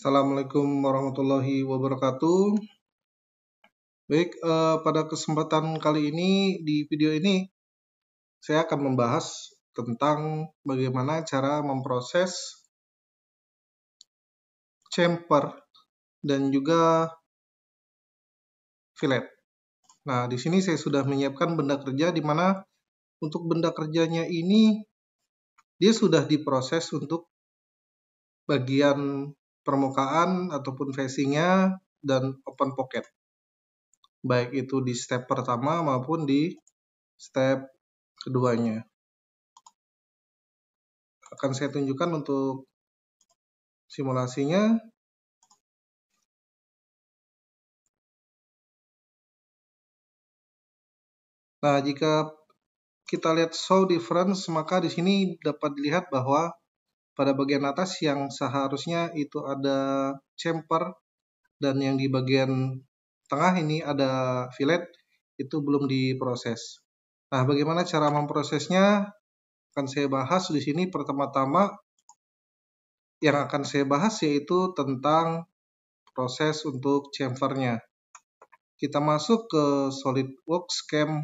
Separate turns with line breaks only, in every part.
Assalamualaikum warahmatullahi wabarakatuh. Baik, pada kesempatan kali ini di video ini saya akan membahas tentang bagaimana cara memproses chamfer dan juga fillet. Nah, di sini saya sudah menyiapkan benda kerja di mana untuk benda kerjanya ini dia sudah diproses untuk bagian permukaan ataupun facingnya dan open pocket. Baik itu di step pertama maupun di step keduanya. Akan saya tunjukkan untuk simulasinya. Nah, jika kita lihat show difference, maka di sini dapat dilihat bahwa pada bagian atas yang seharusnya itu ada chamfer dan yang di bagian tengah ini ada fillet, itu belum diproses. Nah, bagaimana cara memprosesnya akan saya bahas di sini. Pertama-tama yang akan saya bahas yaitu tentang proses untuk chamfernya. Kita masuk ke SolidWorks CAM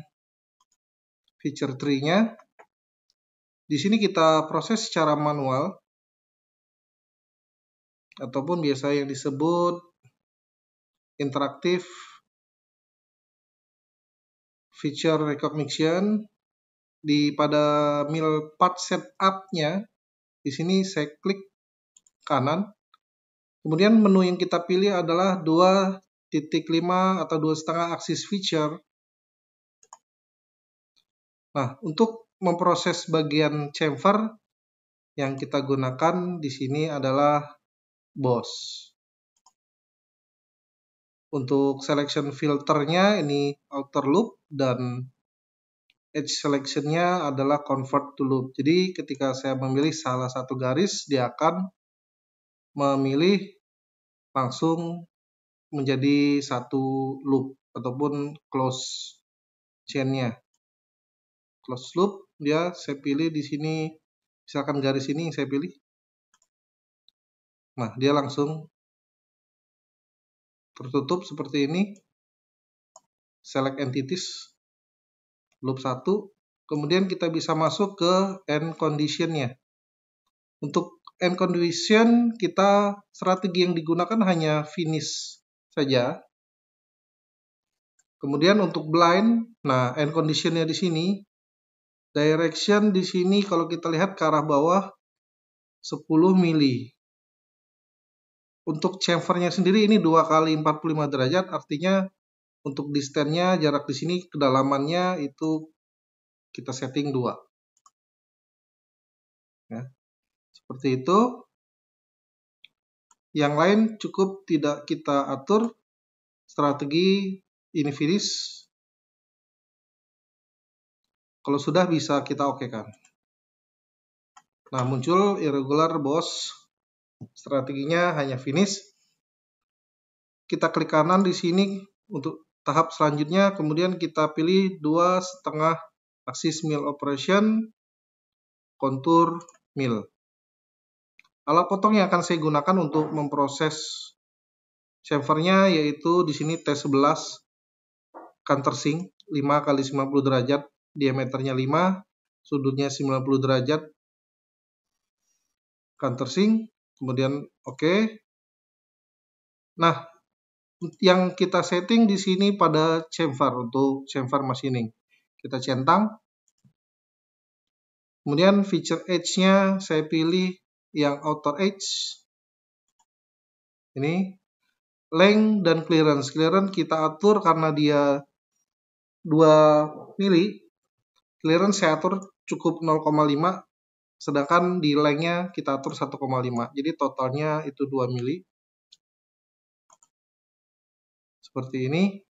feature tree-nya. Di sini kita proses secara manual ataupun biasa yang disebut interactive feature recognition. Pada mill part setup-nya, di sini saya klik kanan. Kemudian menu yang kita pilih adalah 2.5 atau 2,5 axis feature. Nah, untuk memproses bagian chamfer yang kita gunakan di sini adalah boss. Untuk selection filternya ini outer loop dan edge selection-nya adalah convert to loop. Jadi ketika saya memilih salah satu garis, dia akan memilih langsung menjadi satu loop ataupun close chain-nya. Close loop, saya pilih di sini, misalkan garis ini yang saya pilih. Nah, dia langsung tertutup seperti ini. Select entities, loop 1. Kemudian kita bisa masuk ke end condition-nya. Untuk end condition, strategi yang digunakan hanya finish saja. Kemudian untuk blind, nah end condition-nya di sini, direction di sini kalau kita lihat ke arah bawah 10 mili. Untuk chamfer-nya sendiri ini 2 kali 45 derajat, artinya untuk distance-nya, jarak di sini, kedalamannya itu kita setting 2. Ya, seperti itu. Yang lain cukup tidak kita atur. Strategi ini finish. Kalau sudah bisa kita okekan. Nah, muncul irregular boss. Strateginya hanya finish. Kita klik kanan di sini untuk tahap selanjutnya. Kemudian kita pilih 2,5 axis mill operation, kontur mill. Alat potong yang akan saya gunakan untuk memproses chamfernya yaitu di sini T11 countersink 5 kali 90 derajat, diameternya 5, sudutnya 90 derajat. Countersink, kemudian oke. Nah, yang kita setting di sini pada chamfer untuk chamfer machining. Kita centang. Kemudian feature edge-nya saya pilih yang outer edge. Ini length dan clearance. Clearance kita atur karena dia 2 mili. Clearance saya atur cukup 0,5. Sedangkan di length-nya kita atur 1,5. Jadi totalnya itu 2 mili. Seperti ini.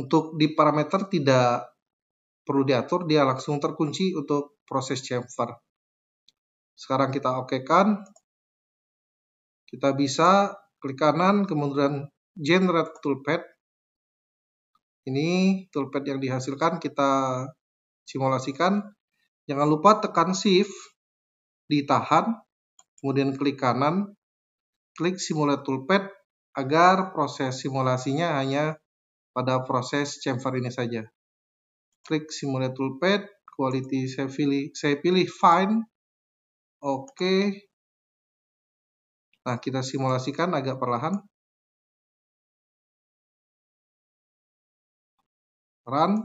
Untuk di parameter tidak perlu diatur, dia langsung terkunci untuk proses chamfer. Sekarang kita okekan. Kita bisa klik kanan, kemudian generate toolpath. Ini toolpath yang dihasilkan, kita simulasikan. Jangan lupa tekan shift, ditahan. kemudian klik kanan, klik Simulate Toolpath agar proses simulasinya hanya pada proses chamfer ini saja. Klik Simulate Toolpath, quality saya pilih Fine. Oke. Nah, kita simulasikan agak perlahan. Run.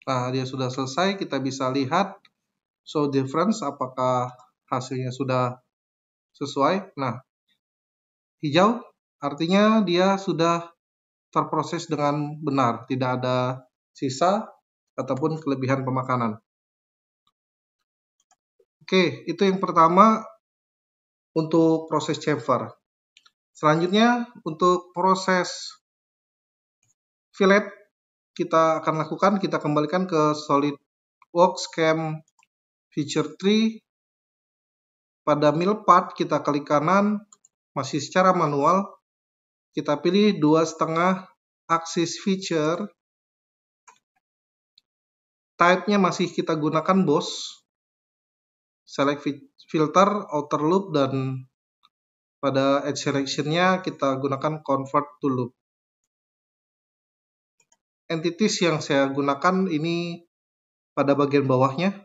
Nah, dia sudah selesai. Kita bisa lihat show difference apakah hasilnya sudah sesuai. Nah, hijau artinya dia sudah terproses dengan benar, tidak ada sisa ataupun kelebihan pemakanan. Oke, itu yang pertama untuk proses chamfer. Selanjutnya untuk proses fillet kita akan lakukan, kita kembalikan ke SolidWorks Cam Feature Tree. Pada mill path kita klik kanan, masih secara manual, kita pilih 2,5 axis feature. Type-nya masih kita gunakan boss. Select filter, outer loop, dan pada edge selection-nya kita gunakan convert to loop. Entities yang saya gunakan ini pada bagian bawahnya.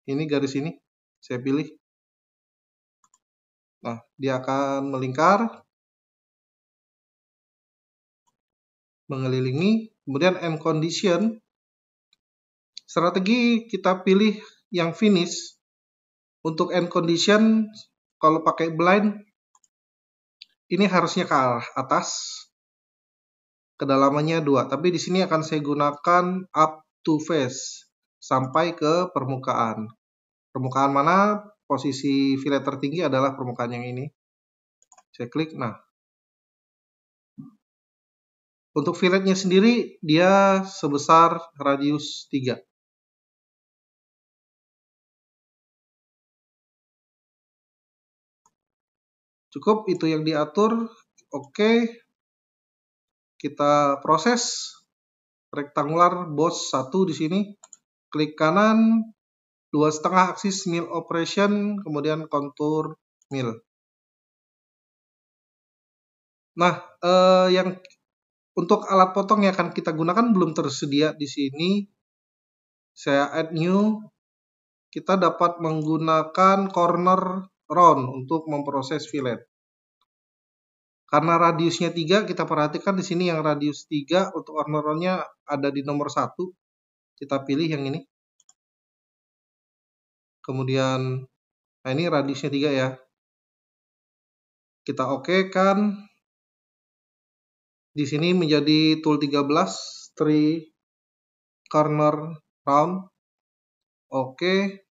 Ini garis ini saya pilih. Nah, dia akan melingkar, mengelilingi, kemudian end condition. Strategi kita pilih yang finish. Untuk end condition, kalau pakai blind, ini harusnya ke arah atas, kedalamannya 2. Tapi di sini akan saya gunakan up to face, sampai ke permukaan. Permukaan mana? Posisi fillet tertinggi adalah permukaan yang ini. Saya klik, nah. Untuk filletnya sendiri, dia sebesar radius 3. Cukup itu yang diatur. Oke. Kita proses rektangular boss 1 di sini. Klik kanan, 2,5 aksis mill operation, kemudian kontur mill. Nah, yang untuk alat potong yang akan kita gunakan belum tersedia di sini. Saya add new. Kita dapat menggunakan corner round untuk memproses fillet. Karena radiusnya 3, kita perhatikan di sini yang radius 3 untuk corner round-nya ada di nomor 1. Kita pilih yang ini. Kemudian, nah ini radiusnya 3 ya. Kita oke kan. Di sini menjadi tool 13, 3 corner round. Oke.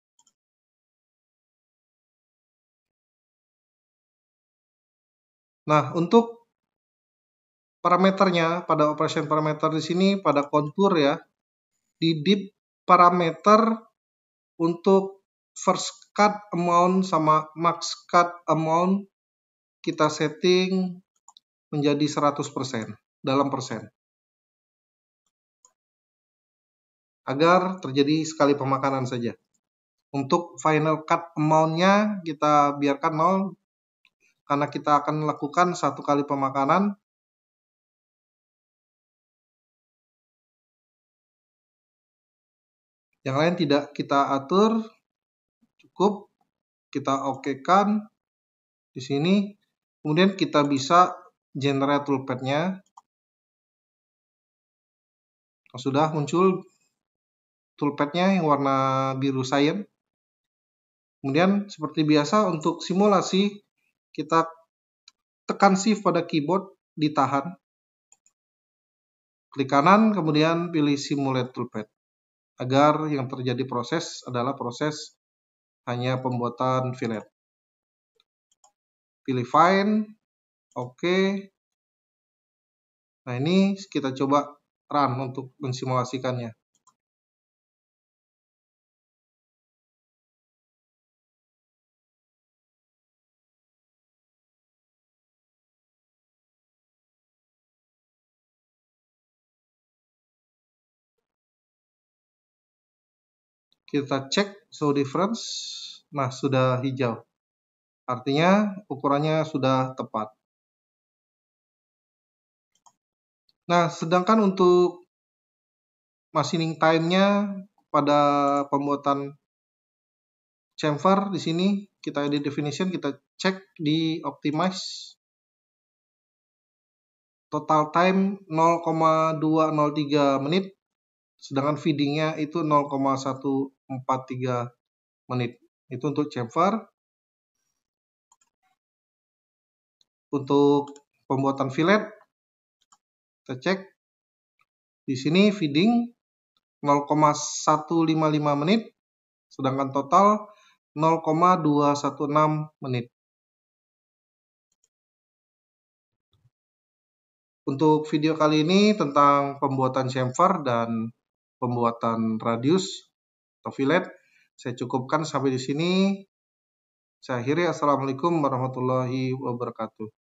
Nah, untuk parameternya, pada operation parameter di sini, pada kontur ya, di deep parameter untuk first cut amount sama max cut amount kita setting menjadi 100% dalam persen. Agar terjadi sekali pemakanan saja. Untuk final cut amount-nya kita biarkan 0 karena kita akan melakukan 1 kali pemakanan. Yang lain tidak kita atur, cukup kita okekan di sini. Kemudian kita bisa generate toolpath-nya. Sudah muncul toolpath-nya yang warna biru cyan. Kemudian seperti biasa untuk simulasi kita tekan shift pada keyboard, ditahan. Klik kanan kemudian pilih simulate toolpath. Agar yang terjadi proses adalah proses hanya pembuatan fillet. Pilih fine, oke. Nah ini kita coba run untuk mensimulasikannya. Kita cek show difference. Nah, sudah hijau. Artinya ukurannya sudah tepat. Nah, sedangkan untuk machining time-nya pada pembuatan chamfer di sini kita edit definition, kita cek di optimize. Total time 0,203 menit, sedangkan feedingnya itu 0,143 menit. Itu untuk chamfer. Untuk pembuatan fillet, kita cek di sini feeding 0,155 menit, sedangkan total 0,216 menit. Untuk video kali ini tentang pembuatan chamfer dan pembuatan radius atau fillet, saya cukupkan sampai di sini. Saya akhiri. Assalamualaikum warahmatullahi wabarakatuh.